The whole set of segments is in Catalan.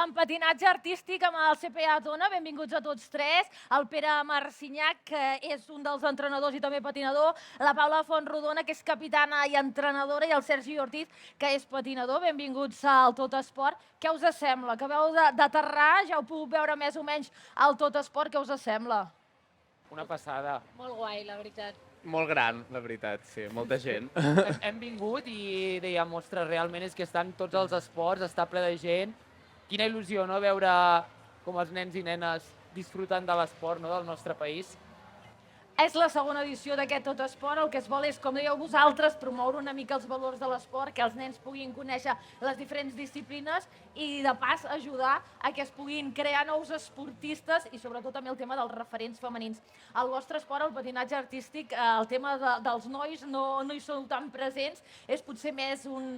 en patinatge artístic amb el CPA Tona. Benvinguts a tots tres. El Pere Marcinyac, que és un dels entrenadors i també patinador, la Paula Fontrodona, que és capitana i entrenadora, i el Sergi Ortiz, que és patinador. Benvinguts al Tot Esport. Què us sembla? Acabeu d'aterrar, ja heu pogut veure més o menys el Tot Esport. Què us sembla? Una passada. Molt guai, la veritat. Molt gran, la veritat, sí, molta gent. Hem vingut i dèiem, ostres, realment és que estan tots els esports, està ple de gent. Quina il·lusió, no?, veure com els nens i nenes disfruten de l'esport, no?, del nostre país. És la segona edició d'aquest Tot Esport. El que es vol és, com dèieu vosaltres, promoure una mica els valors de l'esport, que els nens puguin conèixer les diferents disciplines i, de pas, ajudar a que es puguin crear nous esportistes i, sobretot, també el tema dels referents femenins. Al vostre esport, el patinatge artístic, el tema dels nois no hi sou tan presents, és potser més un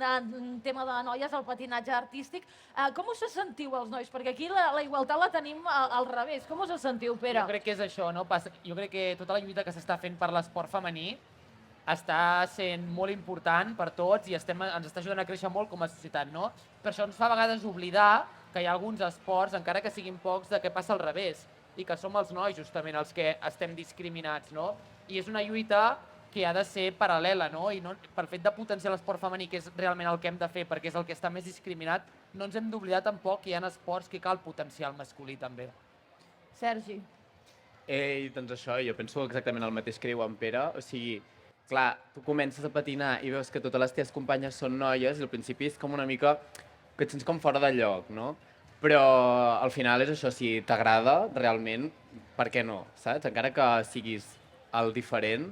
tema de noies, el patinatge artístic. Com us sentiu, els nois? Perquè aquí la igualtat la tenim al revés. Com us sentiu, Pere? Jo crec que és això, no? Jo crec que tota la lluita que s'està fent per l'esport femení està sent molt important per tots i ens està ajudant a créixer molt com a societat, no? Per això ens fa a vegades oblidar que hi ha alguns esports, encara que siguin pocs, de què passa al revés i que som els nois justament els que estem discriminats, no? I és una lluita que ha de ser paral·lela, no? I pel fet de potenciar l'esport femení, que és realment el que hem de fer perquè és el que està més discriminat, no ens hem d'oblidar tampoc que hi ha esports que cal potenciar el masculí també. Sergi. Doncs això, jo penso exactament el mateix que diu en Pere. O sigui, clar, tu comences a patinar i veus que totes les teves companyes són noies i al principi és com una mica que et sents com fora de lloc, no? Però al final és això, si t'agrada realment, per què no, saps? Encara que siguis el diferent,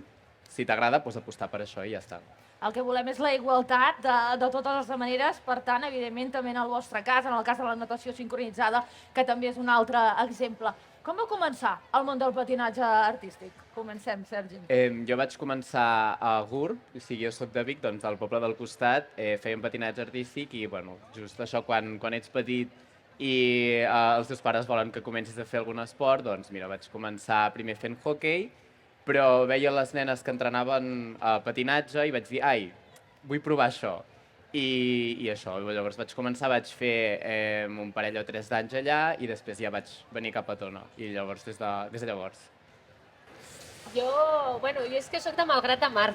si t'agrada, doncs apostar per això i ja està. El que volem és la igualtat de totes les maneres, per tant, evidentment, també en el vostre cas, en el cas de la natació sincronitzada, que també és un altre exemple. Com vau començar al món del patinatge artístic? Comencem, Sergi. Jo vaig començar a Gurb, o sigui, jo soc de Vic, doncs al poble del costat, fèiem patinatge artístic i, bueno, just això, quan ets petit i els teus pares volen que comencis a fer algun esport, doncs mira, vaig començar primer fent hoquei, però veia les nenes que entrenaven a patinatge i vaig dir, ai, vull provar això. I això, llavors vaig començar, vaig fer un parell o 3 d'anys allà i després ja vaig venir cap a Tona. I llavors, des de llavors. Jo és que sóc de Malgrat de Mar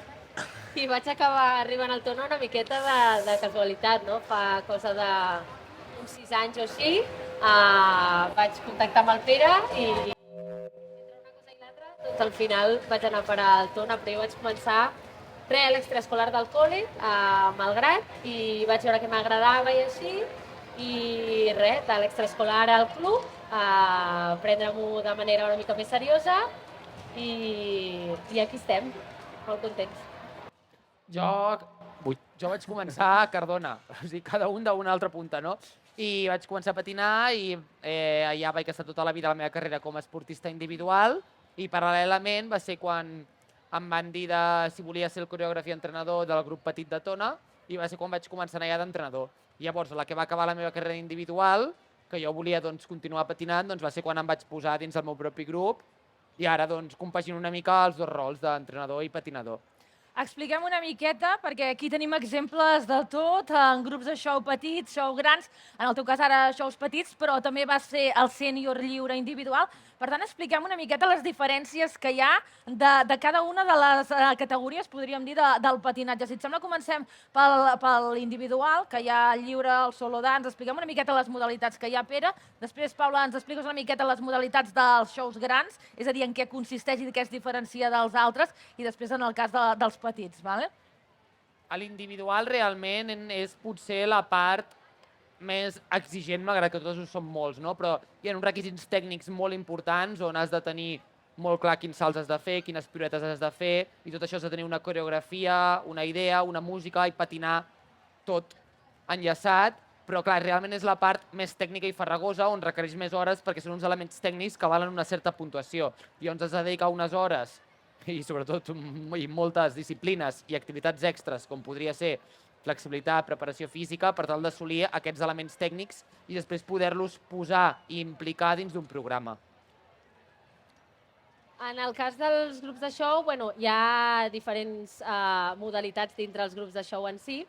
i vaig acabar arribant al Tona una miqueta de casualitat, no? Fa cosa d'uns 6 anys o així, vaig contactar amb el Pere i entre una cosa i l'altra, doncs al final vaig anar a parar al Tona, però jo vaig començar a l'extraescolar del col·le, a Malgrat, i vaig veure que m'agradava i així, i res, de l'extraescolar al club, a prendre-m'ho de manera una mica més seriosa, i aquí estem, molt contents. Jo vaig començar a Cardona, o sigui, cada un d'una altra punta, no? I vaig començar a patinar i allà vaig estar tota la vida la meva carrera com a esportista individual i paral·lelament va ser quan em van dir si volia ser el coreògraf i entrenador del grup petit de Tona i va ser quan vaig començar a anar allà d'entrenador. I llavors, a la que va acabar la meva carrera individual, que jo volia continuar patinant, doncs va ser quan em vaig posar dins el meu propi grup i ara compagino una mica els dos rols d'entrenador i patinador. Expliquem una miqueta, perquè aquí tenim exemples de tot, en grups de show petits, show grans, en el teu cas ara shows petits, però també va ser el sènior lliure individual. Per tant, expliquem una miqueta les diferències que hi ha de cada una de les categories, podríem dir, del patinatge. Si et sembla, comencem per l'individual, que hi ha el lliure, el solo dance. Expliquem una miqueta les modalitats que hi ha, Pere. Després, Paula, ens expliques una miqueta les modalitats dels shows grans, és a dir, en què consisteix i de què es diferencia dels altres, i després en el cas dels petits, ¿vale? A l'individual realment és potser la part més exigent, malgrat que totes ho són molts, no? Però hi ha uns requisits tècnics molt importants on has de tenir molt clar quins salts has de fer, quines piruetes has de fer, i tot això has de tenir una coreografia, una idea, una música i patinar tot enllaçat, però clar, realment és la part més tècnica i farragosa on requereix més hores perquè són uns elements tècnics que valen una certa puntuació. I on has de dedicar unes hores i sobretot moltes disciplines i activitats extres, com podria ser flexibilitat, preparació física, per tal d'assolir aquests elements tècnics i després poder-los posar i implicar dins d'un programa. En el cas dels grups de show, hi ha diferents modalitats dintre els grups de show en si,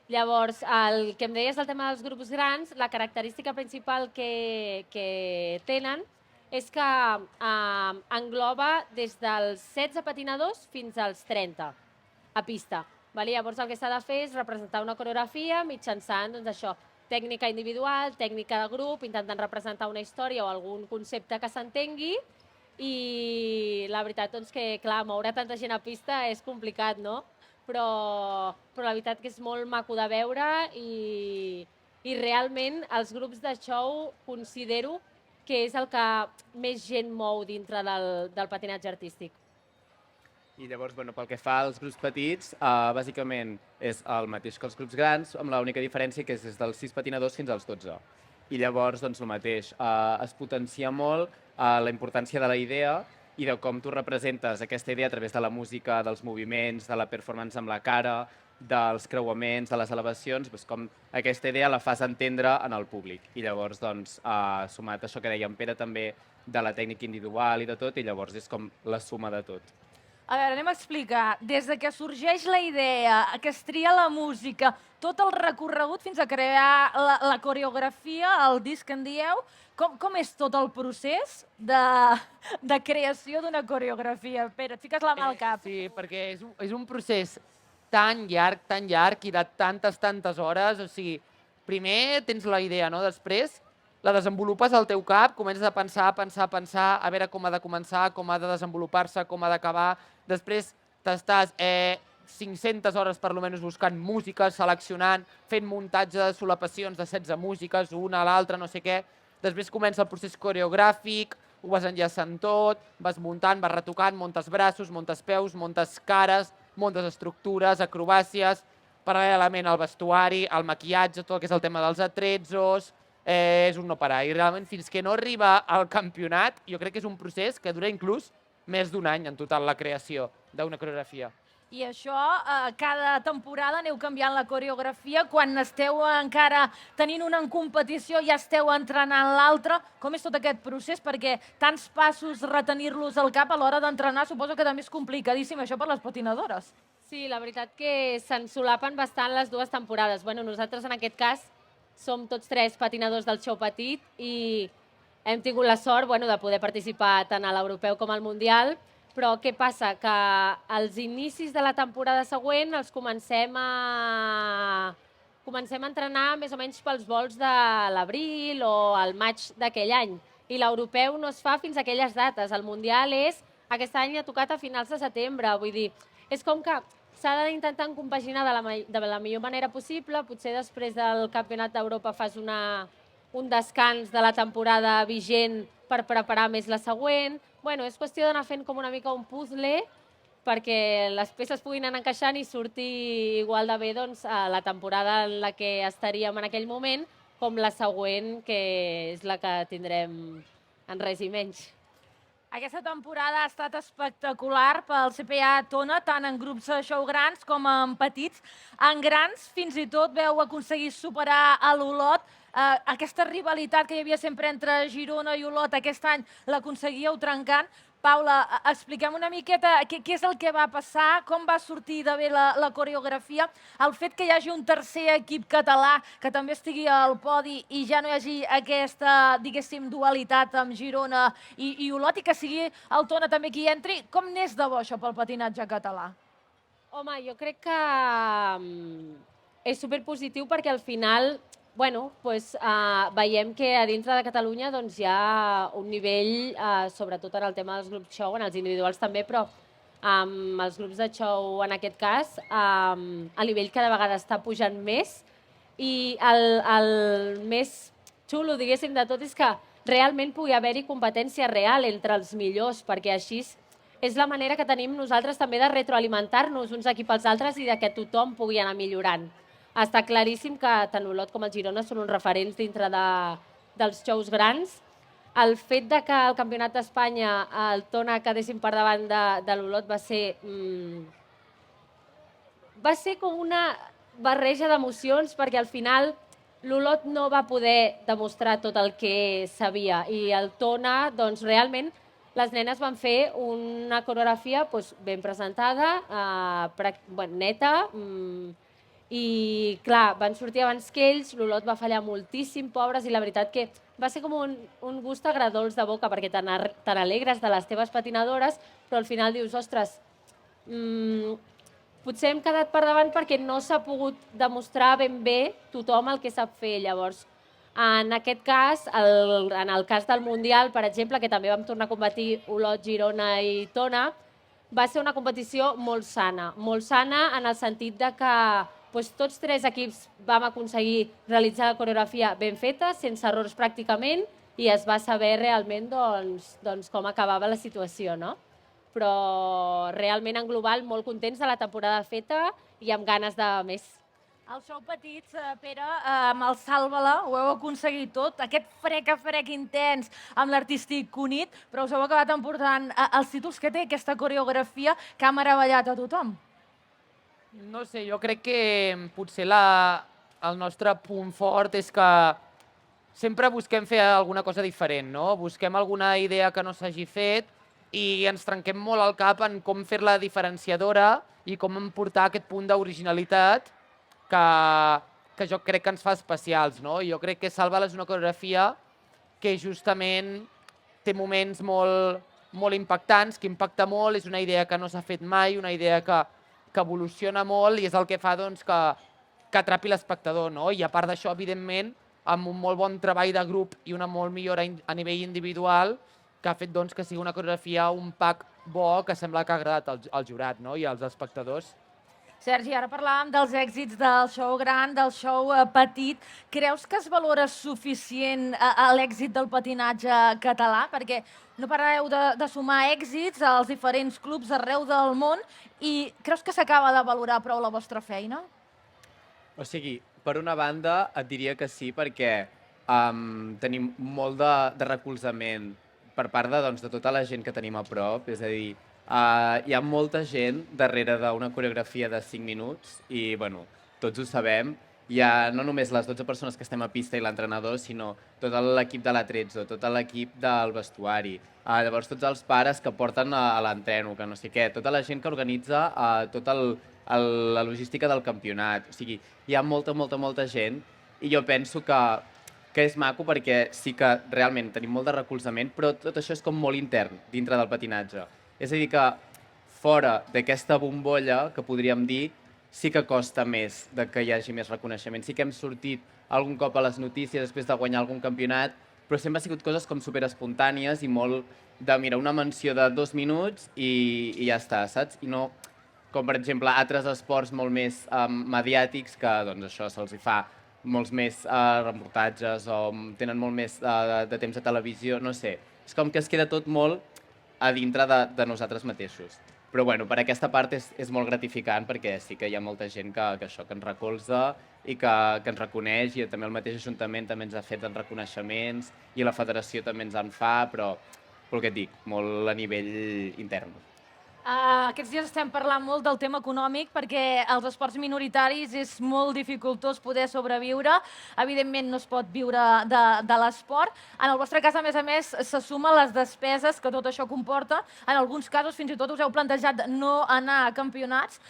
Llavors, el que em deies del tema dels grups grans, la característica principal que tenen és que engloba des dels 16 patinadors fins als 30 a pista. Llavors el que s'ha de fer és representar una coreografia mitjançant tècnica individual, tècnica de grup, intentant representar una història o algun concepte que s'entengui, i la veritat que, clar, moure tanta gent a pista és complicat, no? Però la veritat que és molt maco de veure i realment els grups de show considero que és el que més gent mou dintre del patinatge artístic. I llavors, pel que fa als grups petits, bàsicament és el mateix que els grups grans, amb l'única diferència que és des dels 6 patinadors fins als 12. I llavors, el mateix, es potencia molt la importància de la idea i de com tu representes aquesta idea a través de la música, dels moviments, de la performance amb la cara, dels creuaments, de les elevacions, com aquesta idea la fas entendre en el públic. I llavors, sumat a això que deia en Pere també, de la tècnica individual i de tot, i llavors és com la suma de tot. A veure, anem a explicar. Des de que sorgeix la idea, que es tria la música, tot el recorregut fins a crear la coreografia, el disc en dieu, com és tot el procés de creació d'una coreografia? Pere, et fiques la mà al cap. Sí, perquè és un procés tan llarg i de tantes hores. O sigui, primer tens la idea, no? Després la desenvolupes al teu cap, comences a pensar, a veure com ha de començar, com ha de desenvolupar-se, com ha d'acabar. Després t'estàs 500 hores per almenys buscant músiques, seleccionant, fent muntatge de solapacions de 16 músiques, una a l'altra, no sé què. Després comença el procés coreogràfic, ho vas enllaçant tot, vas muntant, vas retocant, muntes braços, muntes peus, muntes cares, muntes estructures, acrobàcies, paral·lelament al vestuari, al maquillatge, tot el que és el tema dels atrezzos, és un no parar. I realment fins que no arriba al campionat, jo crec que és un procés que dura inclús més d'un any en total la creació d'una coreografia. I això, cada temporada aneu canviant la coreografia, quan esteu encara tenint una en competició ja esteu entrenant l'altra. Com és tot aquest procés? Perquè tants passos, retenir-los al cap a l'hora d'entrenar, suposo que també és complicadíssim això per les patinadores. Sí, la veritat que s'ensolapen bastant les dues temporades. Nosaltres en aquest cas som tots 3 patinadors del show petit i hem tingut la sort de poder participar tant a l'europeu com al mundial. Però què passa? Que als inicis de la temporada següent els comencem a entrenar més o menys pels vols de l'abril o el maig d'aquell any. I l'europeu no es fa fins a aquelles dates. El mundial aquest any ha tocat a finals de setembre. Vull dir, és com que s'ha d'intentar compaginar de la millor manera possible. Potser després del Campionat d'Europa fas un descans de la temporada vigent per preparar més la següent. És qüestió d'anar fent com una mica un puzzle perquè les peces puguin anar encaixant i sortir igual de bé la temporada en la que estaríem en aquell moment com la següent, que és la que tindrem en res i menys. Aquesta temporada ha estat espectacular pel CPA Tona, tant en grups de show grans com en petits. En grans, fins i tot veu aconseguir superar a l'Olot. Aquesta rivalitat que hi havia sempre entre Girona i Olot, aquest any l'aconseguíeu trencant. Paula, expliquem una miqueta què és el que va passar, com va sortir de bé la coreografia, el fet que hi hagi un tercer equip català que també estigui al podi i ja no hi hagi aquesta, diguéssim, dualitat amb Girona i Olot, i que sigui el Tona també qui hi entri. Com n'és de bo això pel patinatge català? Home, jo crec que és superpositiu perquè al final veiem que a dintre de Catalunya hi ha un nivell, sobretot en el tema dels grups show, en els individuals també, però amb els grups de show en aquest cas, el nivell cada vegada està pujant més i el més xulo, diguéssim, de tot és que realment pugui haver-hi competència real entre els millors, perquè així és la manera que tenim nosaltres també de retroalimentar-nos uns equips als altres i de que tothom pugui anar millorant. Està claríssim que tant l'Olot com el Girona són uns referents dintre dels shows grans. El fet de que el Campionat d'Espanya el Tona quedéssim per davant de l'Olot va ser com una barreja d'emocions, perquè al final l'Olot no va poder demostrar tot el que sabia i el Tona, realment, les nenes van fer una coreografia ben presentada, neta, I, clar, van sortir abans que ells, l'Olot va fallar moltíssim, pobres, i la veritat que va ser com un gust agradolç de boca, perquè t'alegres de les teves patinadores, però al final dius, ostres, potser hem quedat per davant perquè no s'ha pogut demostrar ben bé tothom el que sap fer. Llavors, en aquest cas, en el cas del Mundial, per exemple, que també vam tornar a competir Olot, Girona i Tona, va ser una competició molt sana en el sentit de que tots tres equips vam aconseguir realitzar la coreografia ben feta, sense errors pràcticament, i es va saber realment com acabava la situació, no? Però realment en global molt contents de la temporada feta i amb ganes de més. El Xou Petits, Pere, amb el Sàlvala ho heu aconseguit tot, aquest frec intens amb l'artístic unit, però us heu acabat emportant els títols que té aquesta coreografia que ha meravellat a tothom. No sé, jo crec que potser el nostre punt fort és que sempre busquem fer alguna cosa diferent, no? Busquem alguna idea que no s'hagi fet i ens trenquem molt el cap en com fer-la diferenciadora i com portar aquest punt d'originalitat que jo crec que ens fa especials, no? Jo crec que Sàlvala és una coreografia que justament té moments molt impactants, que impacta molt, és una idea que no s'ha fet mai, una idea que evoluciona molt i és el que fa que atrapi l'espectador, no? I a part d'això, evidentment, amb un molt bon treball de grup i una molt millora a nivell individual, que ha fet que sigui una coreografia, un pack bo que sembla que ha agradat al jurat, no? I als espectadors. Sergi, ara parlàvem dels èxits del show gran, del show petit. Creus que es valora suficient l'èxit del patinatge català? Perquè no pareu de sumar èxits als diferents clubs arreu del món i creus que s'acaba de valorar prou la vostra feina? O sigui, per una banda et diria que sí, perquè tenim molt de recolzament per part de tota la gent que tenim a prop, és a dir, hi ha molta gent darrere d'una coreografia de 5 minuts i, bueno, tots ho sabem. Hi ha no només les 12 persones que estem a pista i l'entrenador, sinó tot l'equip de l'Atrezzo, tot l'equip del vestuari, llavors tots els pares que porten a l'entreno, que no sé què, tota la gent que organitza tota la logística del campionat. O sigui, hi ha molta gent i jo penso que és maco perquè sí que realment tenim molt de recolzament, però tot això és com molt intern dintre del patinatge. És a dir, que fora d'aquesta bombolla, que podríem dir, sí que costa més que hi hagi més reconeixement. Sí que hem sortit algun cop a les notícies després de guanyar algun campionat, però sempre han sigut coses com superespontànies i molt de, mira, una menció de 2 minuts i ja està, saps? I no, com per exemple altres esports molt més mediàtics que doncs això se'ls fa molts més reportatges o tenen molt més de temps de televisió, no sé. És com que es queda tot molt a dintre de nosaltres mateixos. Però bueno, per aquesta part és molt gratificant perquè sí que hi ha molta gent que ens recolza i que ens reconeix i també el mateix Ajuntament també ens ha fet els reconeixements i la federació també ens en fa, però el que et dic, molt a nivell intern. Aquests dies estem parlant molt del tema econòmic perquè als esports minoritaris és molt dificultós poder sobreviure. Evidentment no es pot viure de l'esport. En el vostre cas, a més, se sumen les despeses que tot això comporta. En alguns casos, fins i tot, us heu plantejat no anar a campionats.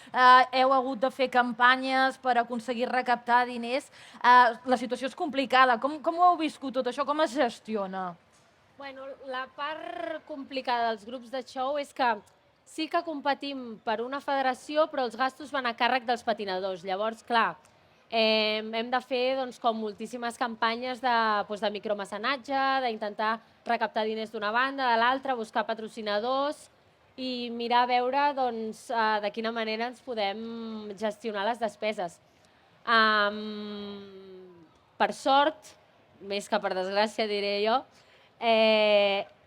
Heu hagut de fer campanyes per aconseguir recaptar diners. La situació és complicada. Com ho heu viscut tot això? Com es gestiona? Bueno, la part complicada dels grups de show és que sí que competim per una federació, però els gastos van a càrrec dels patinadors. Llavors, clar, hem de fer com moltíssimes campanyes de micromecenatge, d'intentar recaptar diners d'una banda, de l'altra, buscar patrocinadors i mirar a veure de quina manera ens podem gestionar les despeses. Per sort, més que per desgràcia diré jo,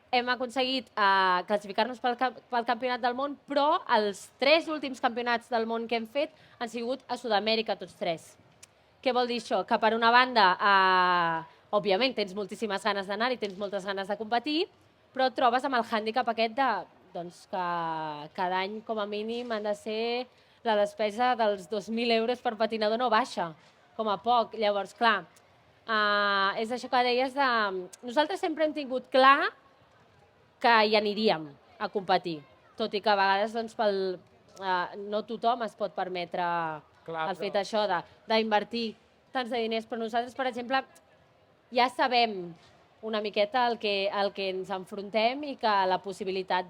hem aconseguit classificar-nos pel Campionat del Món, però els 3 últims campionats del món que hem fet han sigut a Sud-amèrica, tots 3. Què vol dir això? Que per una banda, òbviament, tens moltíssimes ganes d'anar i tens moltes ganes de competir, però et trobes amb el hàndicap aquest que cada any, com a mínim, han de ser la despesa dels 2.000 euros per patinador no baixa, com a poc. Llavors, clar, és això que deies de... Nosaltres sempre hem tingut clar que hi aniríem a competir, tot i que a vegades no tothom es pot permetre Clar, el fet però- això d'invertir tants de diners, però nosaltres, per exemple, ja sabem una miqueta el que ens enfrontem i que la possibilitat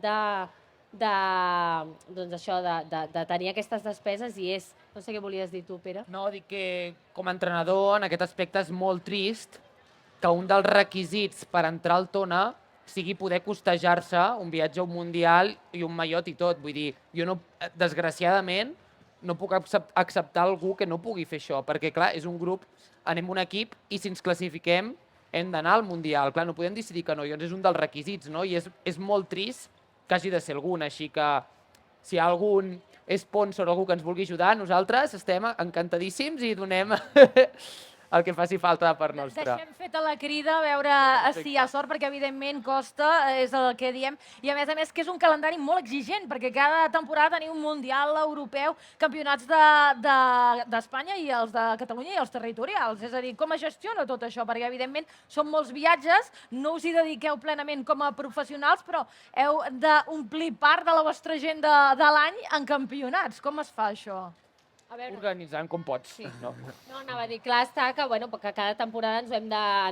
doncs això, de tenir aquestes despeses hi és. No sé què volies dir tu, Pere. No, dic que com a entrenador en aquest aspecte és molt trist que un dels requisits per entrar al Tona sigui poder costejar-se un viatge a un Mundial i un mallot i tot. Vull dir, jo no, desgraciadament no puc acceptar algú que no pugui fer això, perquè clar, és un grup, anem un equip i si ens classifiquem hem d'anar al Mundial. Clar, no podem decidir que no, llavors és un dels requisits, no? I és molt trist que hagi de ser algun, així que si hi ha algun sponsor o algú que ens vulgui ajudar, nosaltres estem encantadíssims i donem el que faci falta per nostre. Deixem feta la crida a veure si hi ha sort, perquè evidentment costa, és el que diem, i a més que és un calendari molt exigent, perquè cada temporada tenim un Mundial Europeu, campionats d'Espanya i els de Catalunya i els territorials. És a dir, com es gestiona tot això? Perquè evidentment són molts viatges, no us hi dediqueu plenament com a professionals, però heu d'omplir part de la vostra agenda de l'any en campionats. Com es fa això? A veure, Organitzant com pots. Sí. No. no, anava a dir, clar està que, que cada temporada ens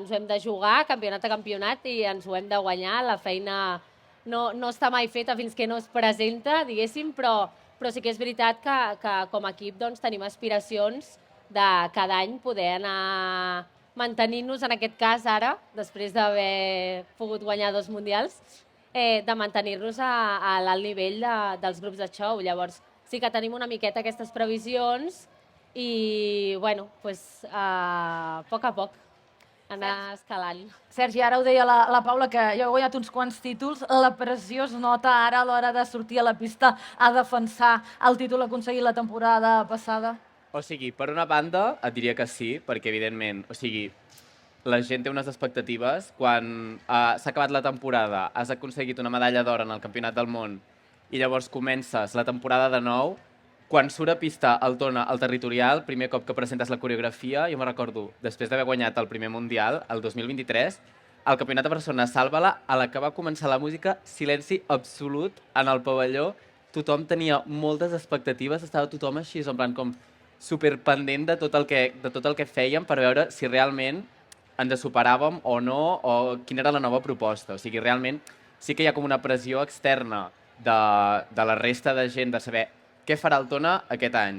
ho hem de jugar, campionat a campionat, i ens ho hem de guanyar. La feina no està mai feta fins que no es presenta, diguéssim, però sí que és veritat que com a equip doncs, tenim aspiracions de cada any poder anar mantenint-nos, en aquest cas ara, després d'haver pogut guanyar 2 mundials, de mantenir-nos a l'alt nivell dels grups de show. Llavors, sí que tenim una miqueta aquestes previsions i, bueno, a poc anar escalant. Sergi, ara ho deia la Paula, que ja heu guanyat uns quants títols. La pressió es nota ara a l'hora de sortir a la pista a defensar el títol aconseguit la temporada passada? O sigui, per una banda, et diria que sí, perquè evidentment, la gent té unes expectatives. Quan s'ha acabat la temporada, has aconseguit una medalla d'or en el Campionat del Món i llavors comences la temporada de nou, quan surt a pista el Tona al territorial, primer cop que presentes la coreografia, jo me recordo, després d'haver guanyat el primer Mundial, el 2023, al Campionat de Barcelona Sàlvala, a la que va començar la música, silenci absolut en el pavelló, tothom tenia moltes expectatives, estava tothom així, en plan com superpendent de tot el que fèiem per veure si realment ens superàvem o no, o quina era la nova proposta. O sigui, realment sí que hi ha com una pressió externa de la resta de gent de saber què farà el Tona aquest any,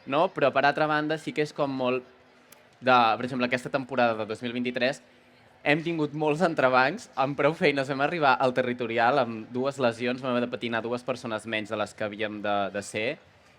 no? Però per altra banda sí que és com molt per exemple, aquesta temporada de 2023 hem tingut molts entrebancs, amb prou feines vam arribar al territorial amb 2 lesions, vam haver de patinar 2 persones menys de les que havíem de ser,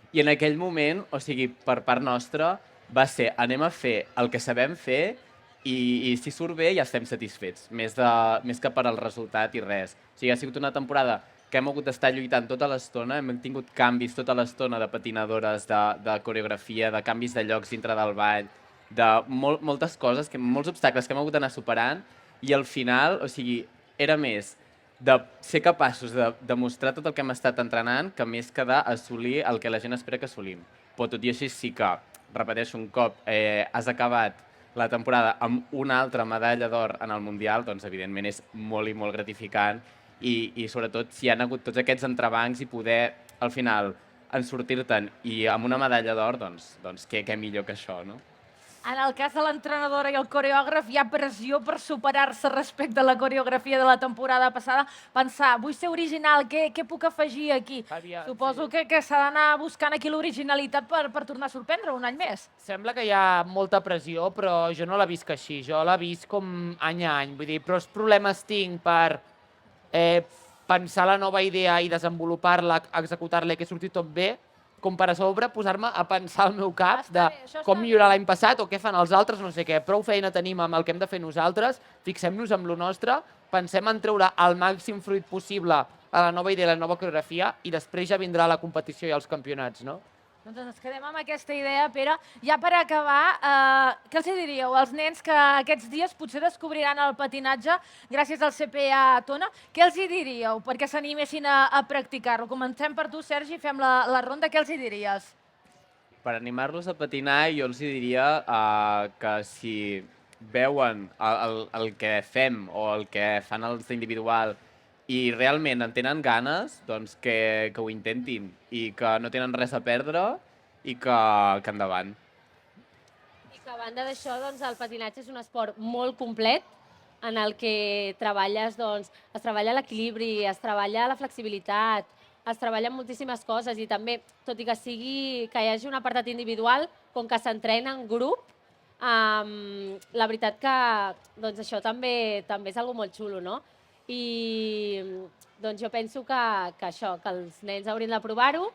i en aquell moment, o sigui, per part nostra, va ser anem a fer el que sabem fer i si surt bé ja estem satisfets, més que per al resultat i res. O sigui, ha sigut una temporada que hem hagut d'estar lluitant tota l'estona, hem tingut canvis tota l'estona de patinadores, de coreografia, de canvis de llocs dintre del ball, de moltes coses, molts obstacles que hem hagut d'anar superant, i al final, o sigui, era més de ser capaços de demostrar tot el que hem estat entrenant que més que d'assolir el que la gent espera que assolim. Però tot i així sí que, repeteixo un cop, has acabat la temporada amb una altra medalla d'or en el Mundial, doncs evidentment és molt i molt gratificant, i sobretot si hi ha hagut tots aquests entrebancs i poder al final en sortir-te'n i amb una medalla d'or, doncs què millor que això, no? En el cas de l'entrenadora i el coreògraf hi ha pressió per superar-se respecte a la coreografia de la temporada passada. Pensar, vull ser original, què puc afegir aquí? Suposo que s'ha d'anar buscant aquí l'originalitat per tornar a sorprendre un any més. Sembla que hi ha molta pressió, però jo no la visc així. Jo la visc com any a any. Vull dir, però els problemes tinc per pensar la nova idea i desenvolupar-la, executar-la i que surti tot bé, com per a sobre posar-me a pensar al meu cap de com millorar l'any passat o què fan els altres, no sé què. Prou feina tenim amb el que hem de fer nosaltres, fixem-nos en lo nostre, pensem en treure el màxim fruit possible a la nova idea, a la nova coreografia, i després ja vindrà la competició i els campionats, no? Doncs ens quedem amb aquesta idea, Pere. Ja per acabar, què els diríeu als nens que aquests dies potser descobriran el patinatge gràcies al CPA Tona? Què els diríeu perquè s'animessin a practicar-lo? Comencem per tu, Sergi, fem la ronda. Què els diries? Per animar-los a patinar, jo els diria que si veuen el que fem o el que fan els d'individual i realment en tenen ganes, doncs que ho intentin i que no tenen res a perdre i que endavant. I que a banda d'això, doncs, el patinatge és un esport molt complet en el que treballes, doncs, es treballa l'equilibri, es treballa la flexibilitat, es treballen moltíssimes coses i també, tot i que hi hagi un apartat individual, com que s'entrena en grup, la veritat que doncs, això també és algo molt xulo, no? I doncs, jo penso que els nens haurien de provar-ho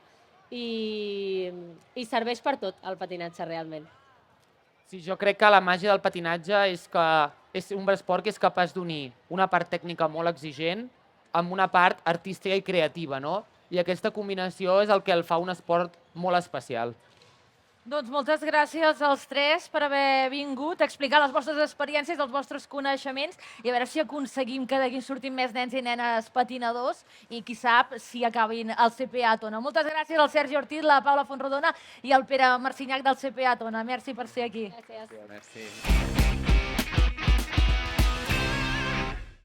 i serveix per tot el patinatge realment. Sí, jo crec que la màgia del patinatge és que és un esport que és capaç d'unir una part tècnica molt exigent amb una part artística i creativa, no? I aquesta combinació és el que el fa un esport molt especial. Doncs moltes gràcies als tres per haver vingut a explicar les vostres experiències, els vostres coneixements i a veure si aconseguim que d'aquí surtin més nens i nenes patinadors i qui sap si acabin al CPA Tona. Moltes gràcies al Sergi Ortiz, la Paula Fontrodona i al Pere Marcinyac del CPA Tona. Merci per ser aquí. Gràcies. Merci.